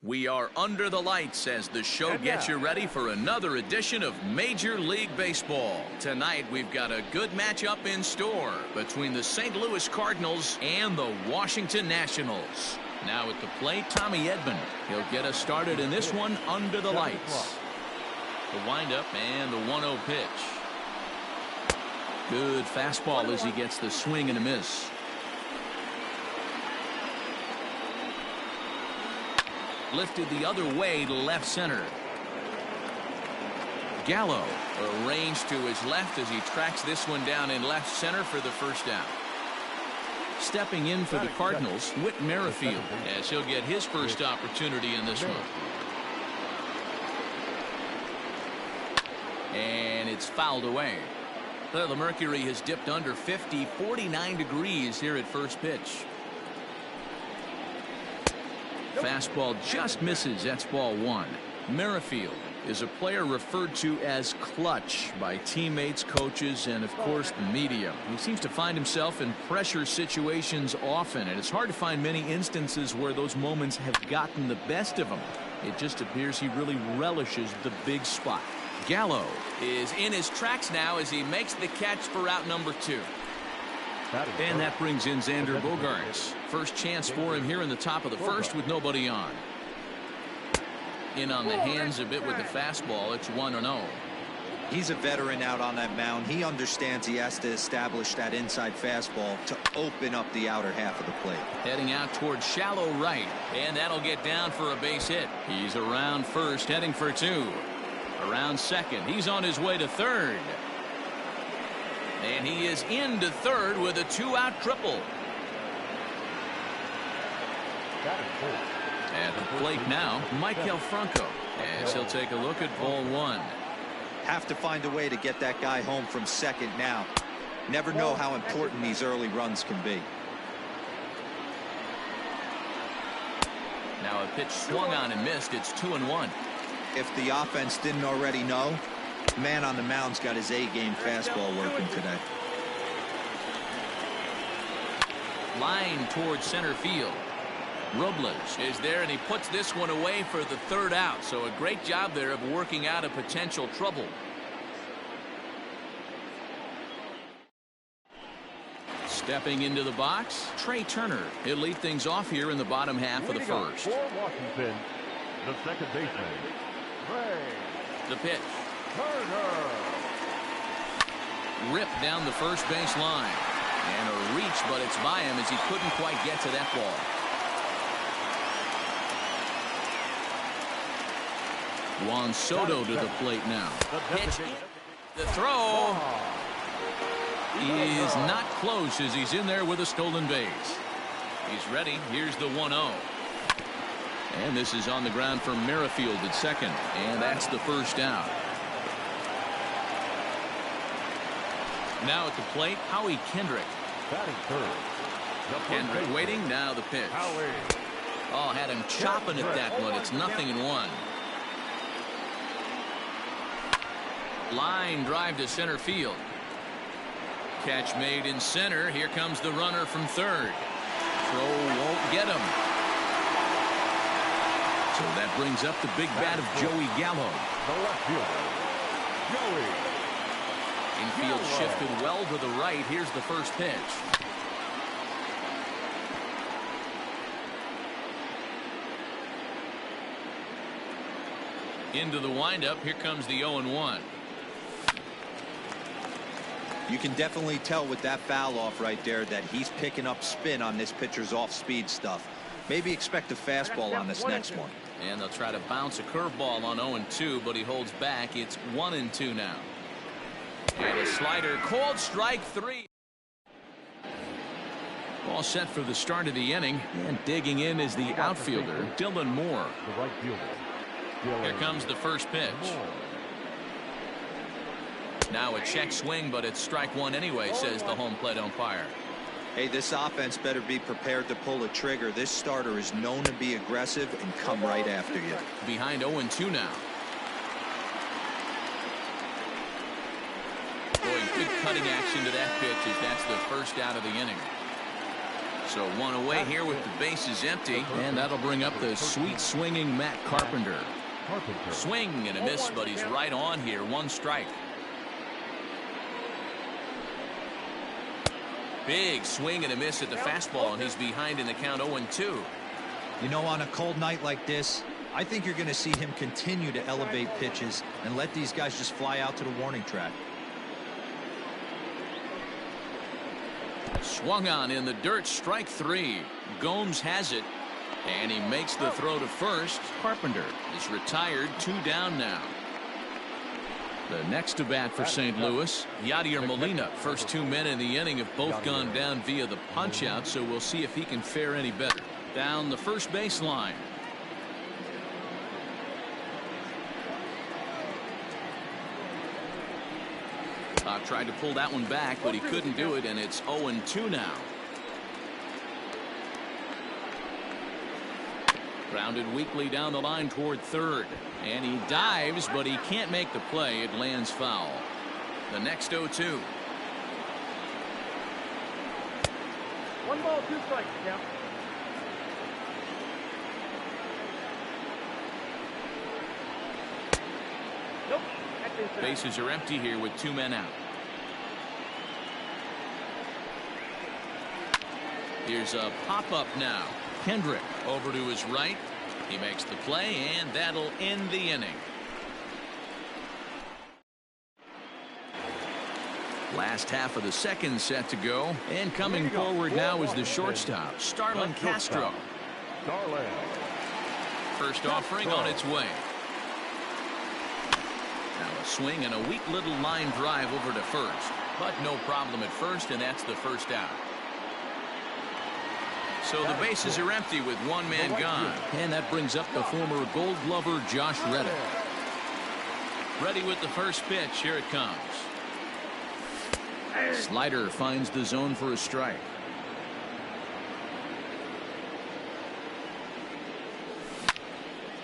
We are under the lights as the show gets you ready for another edition of Major League Baseball. Tonight, we've got a good matchup in store between the St. Louis Cardinals and the Washington Nationals. Now at the plate, Tommy Edman. He'll get us started in this one under the lights. The windup and the 1-0 pitch. Good fastball as he gets the swing and a miss. Lifted the other way to left center. Gallo arranged to his left as he tracks this one down in left center for the first out. Stepping in for the Cardinals, Whit Merrifield, as he'll get his first opportunity in this one. And it's fouled away. Well, the mercury has dipped under 50, 49 degrees here at first pitch. Fastball just misses. That's ball one. Merrifield is a player referred to as clutch by teammates, coaches, and of course the media. He seems to find himself in pressure situations often, and it's hard to find many instances where those moments have gotten the best of him. It just appears he really relishes the big spot. Gallo is in his tracks now as he makes the catch for out number 2. And that brings in Xander Bogaerts. First chance for him here in the top of the first with nobody on. In on the hands a bit with the fastball. It's 1-0. He's a veteran out on that mound. He understands he has to establish that inside fastball to open up the outer half of the plate. Heading out towards shallow right, and that'll get down for a base hit. He's around first, heading for 2. Around second, he's on his way to third. And he is into third with a 2-out triple. At the plate now, Michael Franco, as he'll take a look at ball 1. Have to find a way to get that guy home from second now. Never know how important these early runs can be. Now a pitch swung on and missed. It's 2-1. If the offense didn't already know, man on the mound's got his A-game fastball working today. Line towards center field. Robles is there, and he puts this one away for the third out. So a great job there of working out a potential trouble. Stepping into the box, Trey Turner. He'll lead things off here in the bottom half of the first. For Washington, the second baseman, Trey. The pitch. Turner. Ripped down the first base line. And a reach, but it's by him as he couldn't quite get to that ball. Juan Soto to the plate now. Pitch. The throw is not close as he's in there with a stolen base. He's ready. Here's the 1-0. And this is on the ground for Merrifield at second. And that's the first out. Now at the plate, Howie Kendrick. Kendrick waiting. Now the pitch. Oh, had him chopping at that one. It's 0-1. Line drive to center field. Catch made in center. Here comes the runner from third. Throw won't get him. So that brings up the big bat of Joey Gallo. The left fielder, Joey. Infield shifted well to the right. Here's the first pitch. Into the windup. Here comes the 0-1. You can definitely tell with that foul off right there that he's picking up spin on this pitcher's off-speed stuff. Maybe expect a fastball on this next one. And they'll try to bounce a curveball on 0-2, but he holds back. It's 1-2 now. And a slider, called strike 3. All set for the start of the inning, and digging in is the outfielder, Dylan Moore. The right fielder. Here comes the first pitch. Now a check swing, but it's strike 1 anyway, says the home plate umpire. Hey, this offense better be prepared to pull a trigger. This starter is known to be aggressive and come right after you. Behind 0-2 now. Boy, good cutting action to that pitch as that's the first out of the inning. So one away here with the bases empty, and that'll bring up the sweet swinging Matt Carpenter. Swing and a miss, but he's right on here. One strike. Big swing and a miss at the fastball, and he's behind in the count 0-2. You know, on a cold night like this, I think you're going to see him continue to elevate pitches and let these guys just fly out to the warning track. Swung on in the dirt, strike 3. Gomes has it, and he makes the throw to first. Carpenter is retired, 2 down now. The next to bat for St. Louis, Yadier Molina. First 2 men in the inning have both gone down via the punch out, so we'll see if he can fare any better. Down the first baseline. Tried to pull that one back, but he couldn't do it, and it's 0-2 now. Grounded weakly down the line toward third, and he dives, but he can't make the play. It lands foul. The next 0-2. 1 ball, 2 strikes. Yeah. Nope. Bases are empty here with 2 men out. Here's a pop-up now. Kendrick over to his right. He makes the play, and that'll end the inning. Last half of the second set to go, and coming forward now is the shortstop, Starlin Castro. First offering on its way. Now a swing and a weak little line drive over to first, but no problem at first, and that's the first out. So the bases are empty with 1 man gone, and that brings up the former Gold Glover Josh Reddick. Ready with the first pitch. Here it comes. Slider finds the zone for a strike.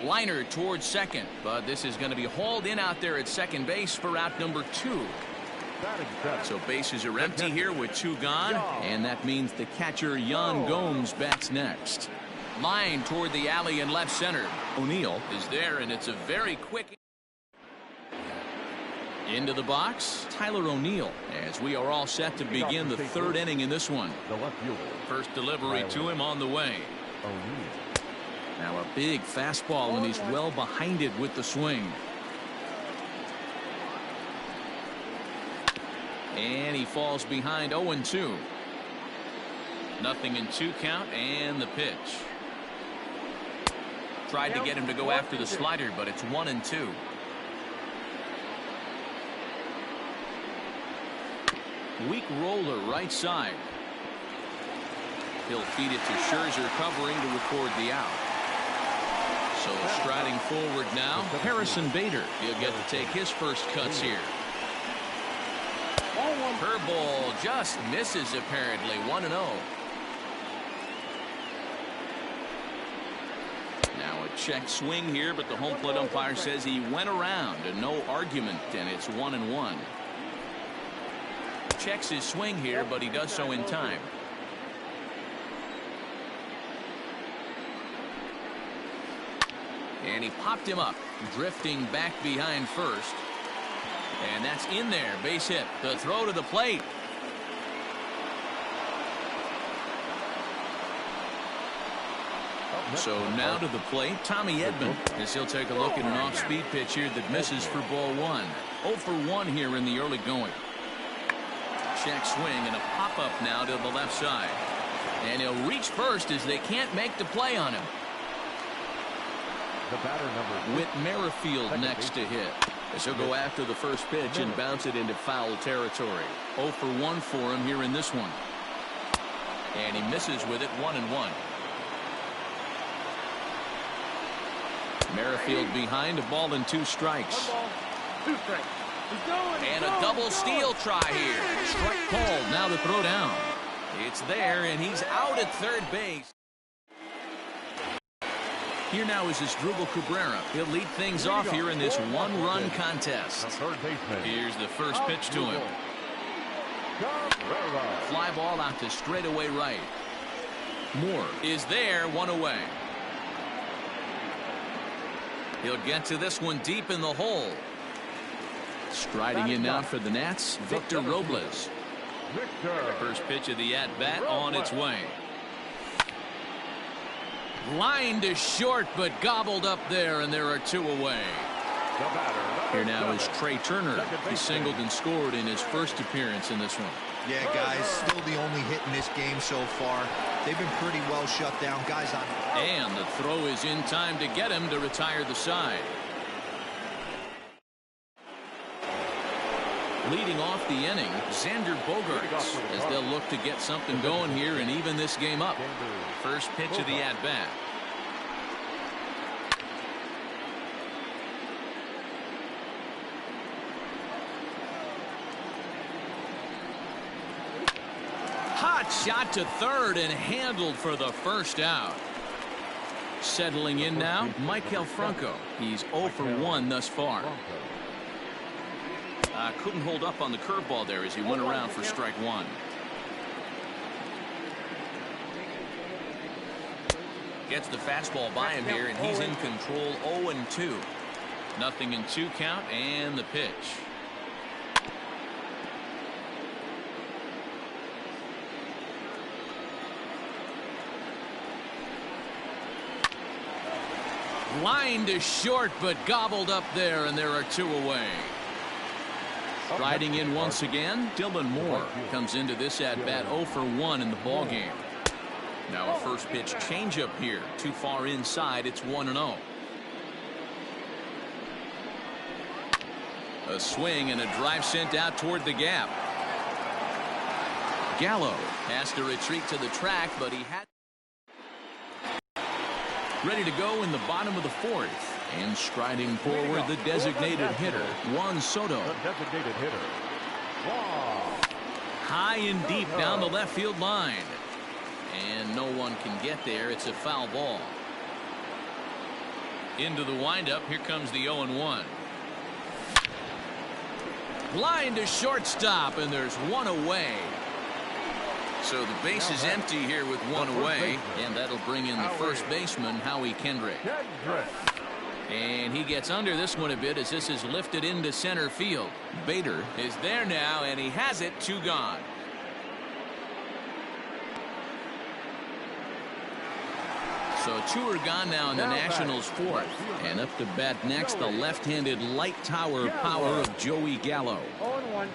Liner towards second, but this is going to be hauled in out there at second base for out number 2. So bases are empty here with 2 gone, and that means the catcher Yan Gomes bats next. Line toward the alley in left center. O'Neill is there, and it's a very quick. Into the box, Tyler O'Neill, as we are all set to begin the 3rd inning in this one. First delivery to him on the way. Now a big fastball, and he's well behind it with the swing. And he falls behind 0-2. Nothing in 2 count, and the pitch. Tried to get him to go after the slider, but it's 1-2. Weak roller right side. He'll feed it to Scherzer, covering to record the out. So striding forward now, Harrison Bader. He'll get to take his first cuts here. Curveball just misses apparently. 1-0. Now a check swing here, but the home plate umpire says he went around, and no argument, and it's 1-1. Checks his swing here, but he does so in time. And he popped him up, drifting back behind first. And that's in there. Base hit. The throw to the plate. So now to the plate, Tommy Edman, as he'll take a look at an off-speed pitch here that misses for ball 1. 0 for 1 here in the early going. Check swing and a pop-up now to the left side. And he'll reach first as they can't make the play on him. The batter number Whit Merrifield next to hit, as he'll go after the first pitch and bounce it into foul territory. 0 for 1 for him here in this one. And he misses with it. 1-1. Merrifield behind, a ball and 2 strikes. 1 ball, 2 strikes. And a double steal try here. Strike called. Now the throw down. It's there, and he's out at third base. Here now is Asdrubal Cabrera. He'll lead things off here in this 1-run contest. Here's the first pitch to him. Fly ball out to straightaway right. Moore is there, one away. He'll get to this one deep in the hole. Striding in now for the Nats, Victor Robles. First pitch of the at-bat on its way. Line to short, but gobbled up there, and there are two away. Here now is Trey Turner. He singled and scored in his first appearance in this one. Yeah, guys, still the only hit in this game so far. They've been pretty well shut down. Guys on. And the throw is in time to get him to retire the side. Leading off the inning, Xander Bogaerts, as they'll look to get something going here and even this game up. First pitch of the at-bat. Hot shot to third and handled for the first out. Settling in now, Maikel Franco. He's 0 for 1 thus far. Couldn't hold up on the curveball there as he went around for strike one. Gets the fastball by him here, and he's in control. 0-2. Nothing in 2 count, and the pitch. Line to short, but gobbled up there, and there are two away. Striding in once again, Dylan Moore comes into this at-bat 0 for 1 in the ballgame. Now a first pitch changeup here. Too far inside, it's 1-0. A swing and a drive sent out toward the gap. Gallo has to retreat to the track, but he had ready to go in the bottom of the 4th. And striding forward, the designated hitter, Juan Soto. High and deep down the left field line. And no one can get there. It's a foul ball. Into the windup. Here comes the 0-1. Line to shortstop, and there's one away. So the base is empty here with one away, and that'll bring in the first baseman, Howie Kendrick. And he gets under this one a bit as this is lifted into center field. Bader is there now, and he has it. 2 gone. So 2 are gone now in the Nationals' 4th. And up to bat next, the left-handed light tower power of Joey Gallo.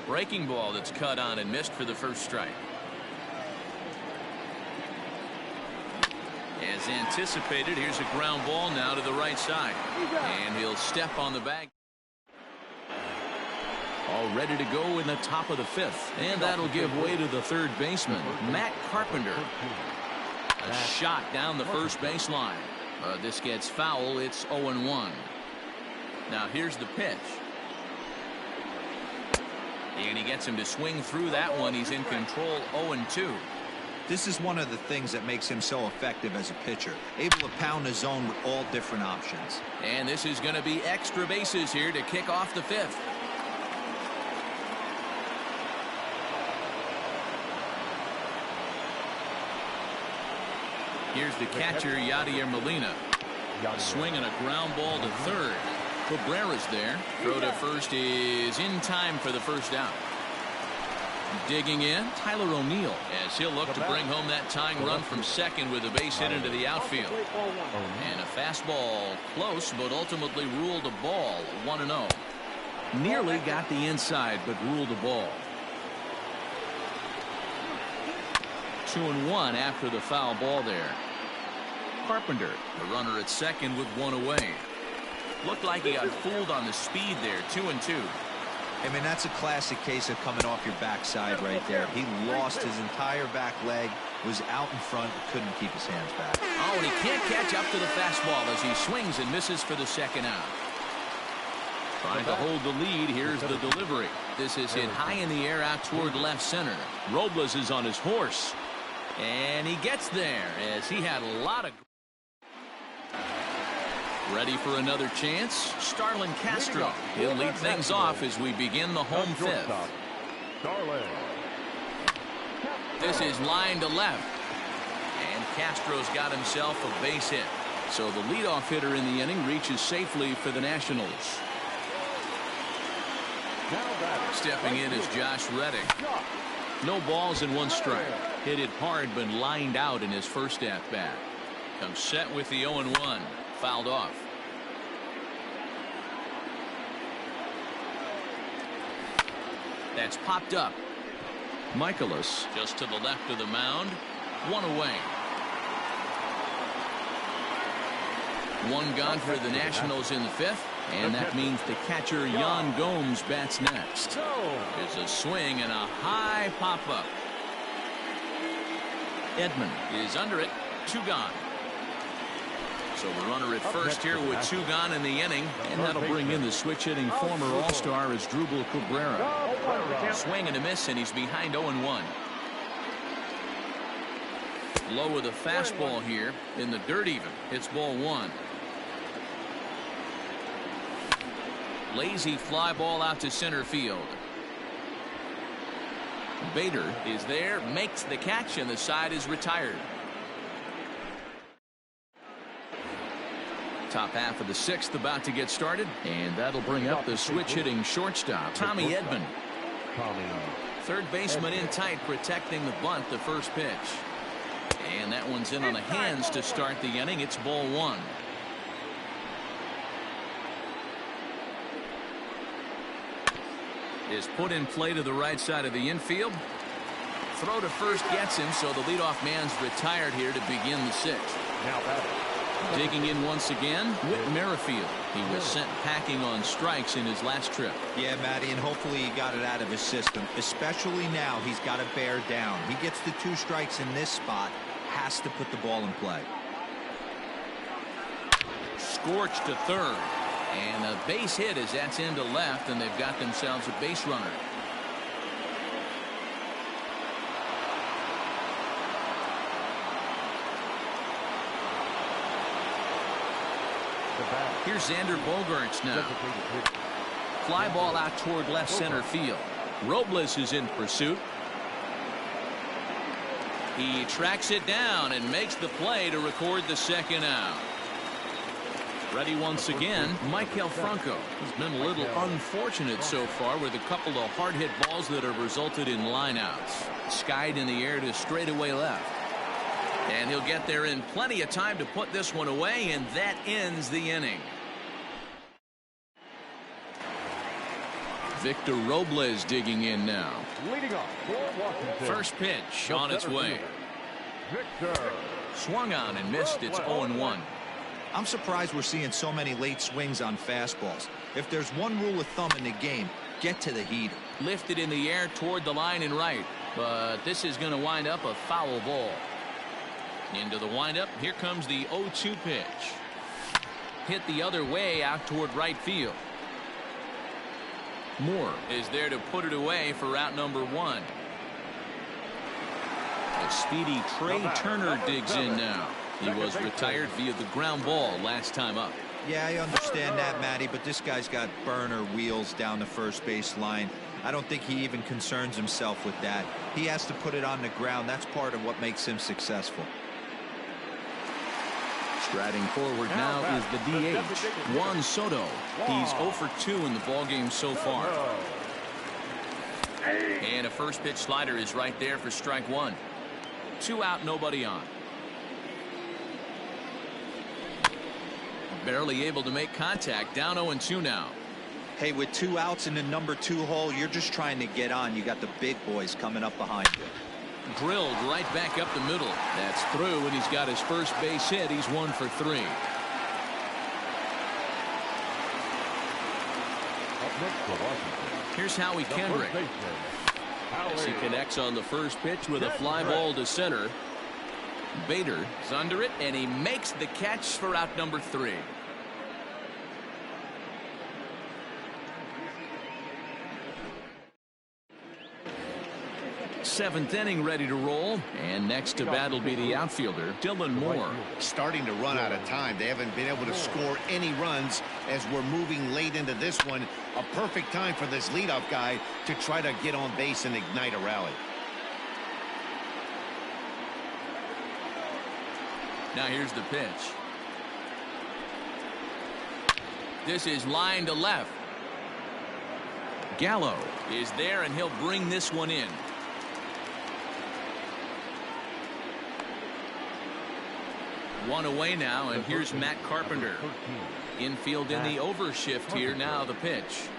Breaking ball that's cut on and missed for the first strike. As anticipated, here's a ground ball now to the right side. And he'll step on the bag. All ready to go in the top of the 5th. And that'll give way to the third baseman, Matt Carpenter. A shot down the first baseline. This gets foul. It's 0-1. Now here's the pitch. And he gets him to swing through that one. He's in control. 0-2. This is one of the things that makes him so effective as a pitcher. Able to pound the zone with all different options. And this is going to be extra bases here to kick off the 5th. Here's the catcher, Yadier Molina. Swing and a ground ball to third. Cabrera's there. Throw to first is in time for the first out. Digging in, Tyler O'Neill, as he'll look to bring home that tying run from second with a base hit into the outfield. And a fastball close, but ultimately ruled a ball. 1-0. Nearly got the inside, but ruled a ball. 2-1 after the foul ball there. Carpenter, the runner at second with one away. Looked like he got fooled on the speed there. 2-2. I mean, that's a classic case of coming off your backside right there. He lost his entire back leg, was out in front, couldn't keep his hands back. Oh, and he can't catch up to the fastball as he swings and misses for the second out. Trying to hold the lead. Here's the delivery. This is hit high in the air out toward left center. Robles is on his horse. And he gets there as he had a lot of... Ready for another chance? Starlin Castro. He'll lead things off as we begin the home 5th. This is line to left. And Castro's got himself a base hit. So the leadoff hitter in the inning reaches safely for the Nationals. Stepping in is Josh Reddick. No balls and 1 strike. Hit it hard but lined out in his first at-bat. Comes set with the 0-1. Fouled off. That's popped up. Michaelis just to the left of the mound. 1 away. 1 gone for the Nationals in the 5th. And that means the catcher Yan Gomes bats next. It's a swing and a high pop-up. Edman is under it. 2 gone. So the runner at first here with 2 gone in the inning. And that'll bring in the switch-hitting former All-Star Asdrubal Cabrera. Swing and a miss, and he's behind 0-1. Low with a fastball here in the dirt even. It's ball 1. Lazy fly ball out to center field. Bader is there, makes the catch, and the side is retired. Top half of the 6th about to get started, and that'll bring up the switch-hitting shortstop, Tommy Edman. Third baseman in tight, protecting the bunt, the first pitch. And that one's in on the hands to start the inning. It's ball 1. Is put in play to the right side of the infield. Throw to first gets him, so the leadoff man's retired here to begin the 6th. Digging in once again, Whit Merrifield. He was sent packing on strikes in his last trip. Yeah, Matty, and hopefully he got it out of his system. Especially now, he's got to bear down. He gets the 2 strikes in this spot, has to put the ball in play. Scorched to third. And a base hit as that's into left, and they've got themselves a base runner. Here's Xander Bogaerts now. Fly ball out toward left center field. Robles is in pursuit. He tracks it down and makes the play to record the 2nd out. Ready once again, Maikel Franco. He's been a little unfortunate so far with a couple of hard-hit balls that have resulted in lineouts. Skied in the air to straightaway left. And he'll get there in plenty of time to put this one away, and that ends the inning. Victor Robles digging in now. Leading off for Washington. First pitch on its way. Swung on and missed. It's 0-1. I'm surprised we're seeing so many late swings on fastballs. If there's one rule of thumb in the game, get to the heater. Lifted in the air toward the line and right, but this is going to wind up a foul ball. Into the windup, here comes the 0-2 pitch. Hit the other way out toward right field. Moore is there to put it away for out number 1. A speedy Trey Turner digs in now. He was retired via the ground ball last time up. Yeah, I understand that, Matty, but this guy's got burner wheels down the first base line. I don't think he even concerns himself with that. He has to put it on the ground. That's part of what makes him successful. Striding forward now is the DH, Juan Soto. He's 0 for 2 in the ballgame so far. And a first pitch slider is right there for strike 1. 2 out, nobody on. Barely able to make contact. Down 0-2 now. Hey, with 2 outs in the number 2 hole, you're just trying to get on. You got the big boys coming up behind you. Drilled right back up the middle. That's through, and he's got his first base hit. He's 1 for 3. Here's Howie Kendrick. As he connects on the first pitch with a fly ball to center. Bader is under it, and he makes the catch for out number 3. Seventh inning ready to roll, and next to bat will be the outfielder Dylan Moore. Starting to run out of time. They haven't been able to score any runs as we're moving late into this one. A perfect time for this leadoff guy to try to get on base and ignite a rally. Now here's the pitch. This is line to left. Gallo is there, and he'll bring this one in. One away now, and here's Matt Carpenter. Infield in the overshift here. Now the pitch.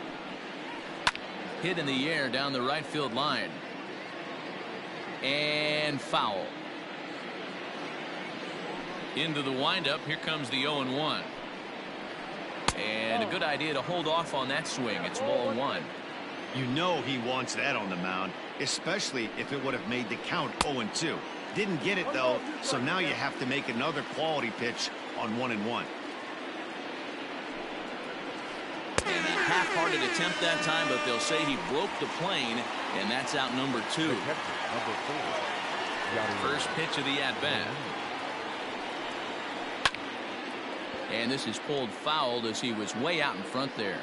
Hit in the air down the right field line. And foul. Into the windup. Here comes the 0-1. And a good idea to hold off on that swing. It's ball one. You know he wants that on the mound, especially if it would have made the count 0-2. Didn't get it, though, so now you have to make another quality pitch on 1-1. And a half-hearted attempt that time, but they'll say he broke the plane, and that's out number 2. First pitch of the at-bat. And this is pulled fouled as he was way out in front there.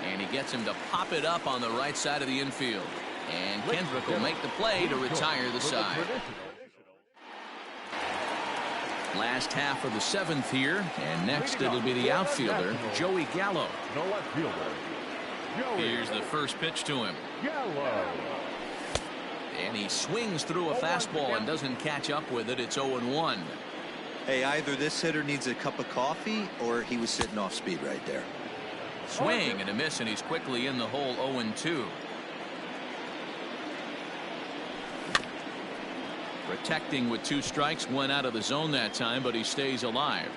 And he gets him to pop it up on the right side of the infield. And Kendrick will make the play to retire the side. Last half of the 7th here, and next it'll be the outfielder, Joey Gallo. Here's the first pitch to him. And he swings through a fastball and doesn't catch up with it. It's 0-1. Hey, either this hitter needs a cup of coffee or he was sitting off speed right there. Swing and a miss, and he's quickly in the hole. 0-2. Protecting with 2 strikes, went out of the zone that time, but he stays alive.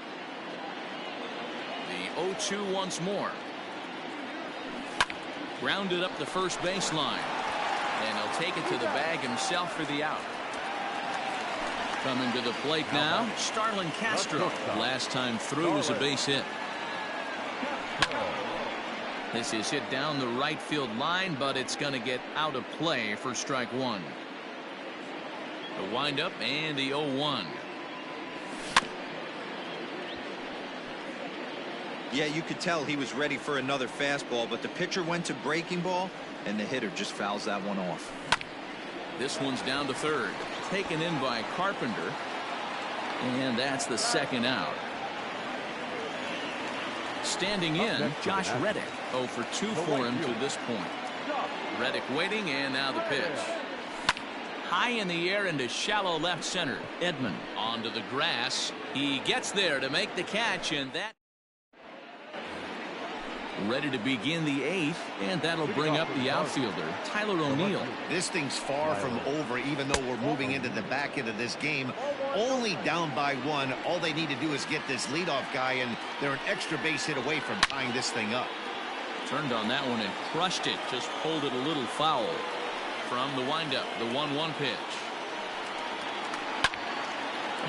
The 0-2 once more. Grounded up the first baseline, and he'll take it to the bag himself for the out. Coming to the plate now, Starlin Castro. Last time through was a base hit. This is hit down the right field line, but it's going to get out of play for strike 1. The windup and the 0-1. Yeah, you could tell he was ready for another fastball, but the pitcher went to breaking ball, and the hitter just fouls that one off. This one's down to third. Taken in by Carpenter. And that's the second out. Standing in, Josh Reddick. 0 for 2 for him to this point. Reddick waiting, and now the pitch. High in the air into shallow left center. Edman onto the grass. He gets there to make the catch, and that ready to begin the 8th, and that'll bring up the outfielder, Tyler O'Neill. This thing's far from over, even though we're moving into the back end of this game. Only down by 1. All they need to do is get this leadoff guy, and they're an extra base hit away from tying this thing up. Turned on that one and crushed it. Just pulled it a little foul. From the windup, the 1-1 pitch.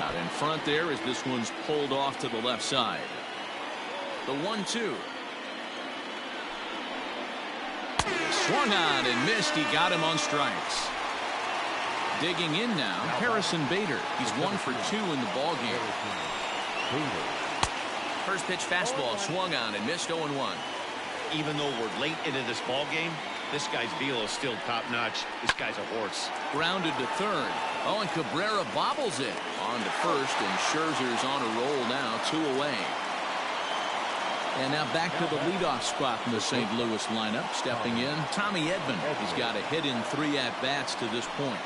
Out in front there as this one's pulled off to the left side. The 1-2. Swung on and missed. He got him on strikes. Digging in now, Harrison Bader. He's 1 for 2 in the ball game. First pitch fastball swung on and missed. 0-1. Even though we're late into this ball game, this guy's velo is still top-notch. This guy's a horse. Grounded to third. Oh, and Cabrera bobbles it. On to first, and Scherzer's on a roll now. 2 away. And now back to the leadoff spot in the St. Louis lineup. Stepping in, Tommy Edman. He's got a hit in 3 at-bats to this point.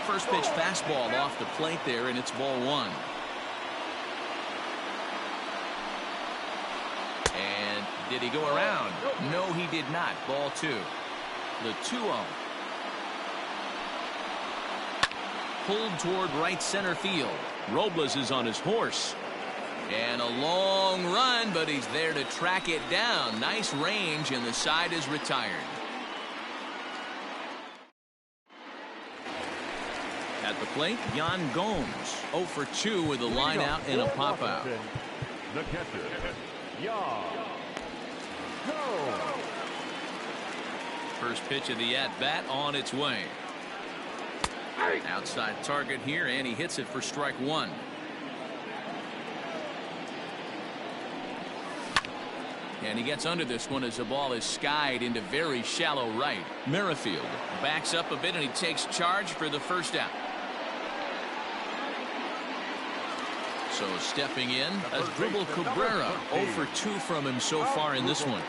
First pitch fastball off the plate there, and it's ball 1. And did he go around? No, he did not. Ball 2. The 2-0. Pulled toward right center field. Robles is on his horse. And a long run, but he's there to track it down. Nice range, and the side is retired. At the plate, Yan Gomes. 0 for 2 with a line out and a pop out. The catcher, Yan Gomes. First pitch of the at-bat on its way. Outside target here, and he hits it for strike 1. And he gets under this one as the ball is skied into very shallow right. Merrifield backs up a bit and he takes charge for the first out. So stepping in, Asdrubal Cabrera, 0 for 2 from him so far in this one.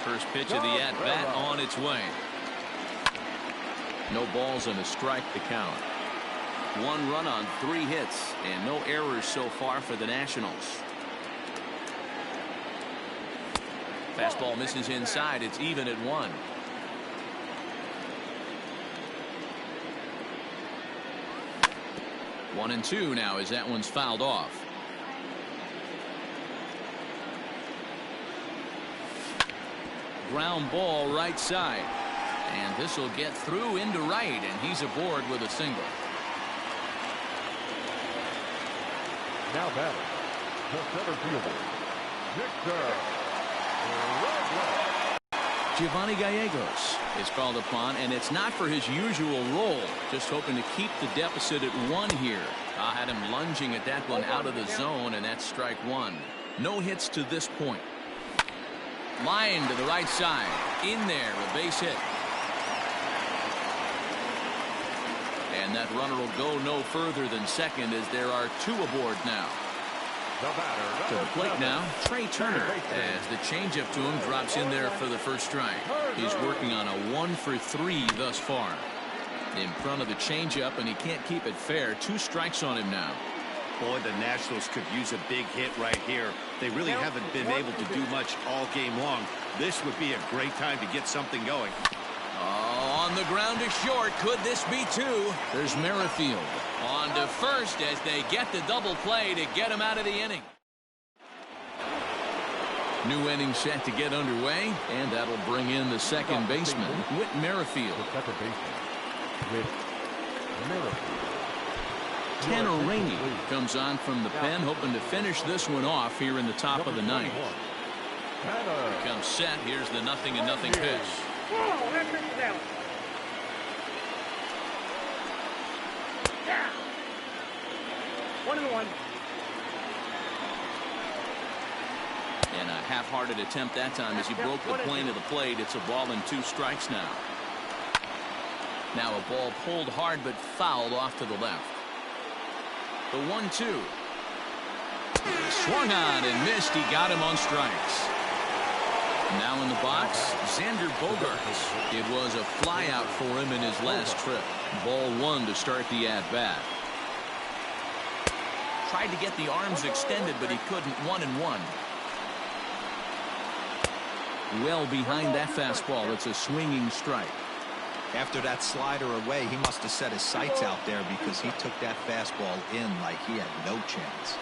First pitch of the at-bat on its way. No balls and a strike to count. 1 run on 3 hits and no errors so far for the Nationals. Fastball misses inside. It's even at 1. One and 2 now as that one's fouled off. Ground ball right side. And this will get through into right, and he's aboard with a single. Now batting, the center fielder, Victor. Giovanni Gallegos is called upon, and it's not for his usual role. Just hoping to keep the deficit at 1 here. Had him lunging at that one out of the zone, and that's strike 1. No hits to this point. Line to the right side. In there, a base hit. And that runner will go no further than second as there are 2 aboard now. To the plate now, Trey Turner, as the changeup to him drops in there for the first strike. He's working on a 1 for 3 thus far. In front of the changeup, and he can't keep it fair. 2 strikes on him now. Boy, the Nationals could use a big hit right here. They really haven't been able to do much all game long. This would be a great time to get something going. Oh, on the ground to short. Could this be 2? There's Merrifield on to first as they get the double play to get him out of the inning. New inning set to get underway, and that'll bring in the second baseman, Whit Merrifield. Tanner Rainey comes on from the pen, hoping to finish this one off here in the top of the 9th. Comes set. Here's the 0-0 pitch. Whoa, that pitch is out. Yeah. 1-1. And a half-hearted attempt that time as he broke the plane of the plate. It's a ball and 2 strikes now. Now a ball pulled hard but fouled off to the left. The 1-2. Swung on and missed. He got him on strikes. Now in the box, Xander Bogaerts. It was a flyout for him in his last trip. Ball 1 to start the at-bat. Tried to get the arms extended, but he couldn't. 1-1. Well behind that fastball. It's a swinging strike. After that slider away, he must have set his sights out there because he took that fastball in like he had no chance.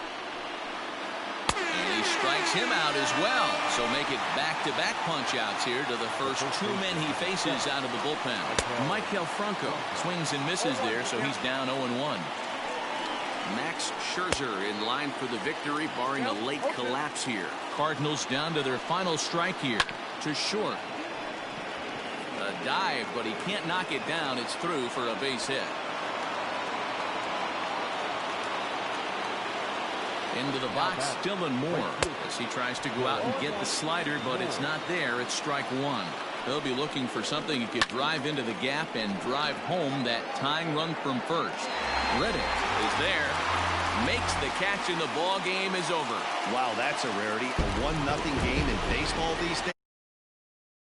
And he strikes him out as well. So make it back-to-back punch-outs here to the first 2 men he faces out of the bullpen. Maikel Franco swings and misses there, so he's down 0-1. Max Scherzer in line for the victory, barring a late collapse here. Cardinals down to their final strike here. To short. A dive, but he can't knock it down. It's through for a base hit. Into the box, Dylan Moore, as he tries to go out and get the slider, but it's not there. It's strike 1. They'll be looking for something he could drive into the gap and drive home that tying run from first. Reddick is there, makes the catch, and the ball game is over. Wow, that's a rarity. A 1-0 game in baseball these days.